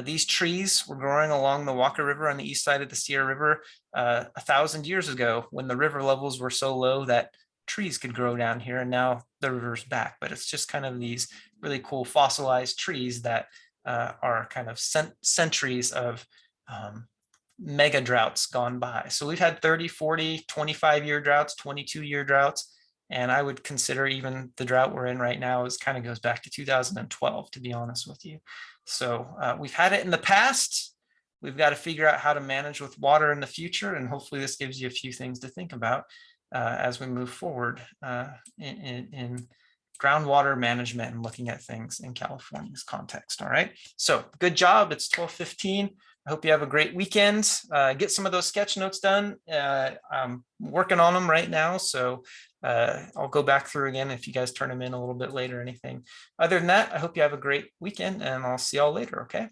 These trees were growing along the Walker River on the east side of the Sierra River 1,000 years ago when the river levels were so low that trees could grow down here, and now the river's back. But it's just kind of these really cool fossilized trees that are kind of centuries of mega droughts gone by. So we've had 30, 40, 25-year droughts, 22-year droughts. And I would consider even the drought we're in right now is kind of goes back to 2012, to be honest with you. So we've had it in the past. We've got to figure out how to manage with water in the future. And hopefully this gives you a few things to think about as we move forward in groundwater management and looking at things in California's context. All right. So good job. It's 12:15. I hope you have a great weekend. Get some of those sketch notes done. I'm working on them right now. So I'll go back through again if you guys turn them in a little bit later or anything. Other than that, I hope you have a great weekend, and I'll see y'all later. Okay.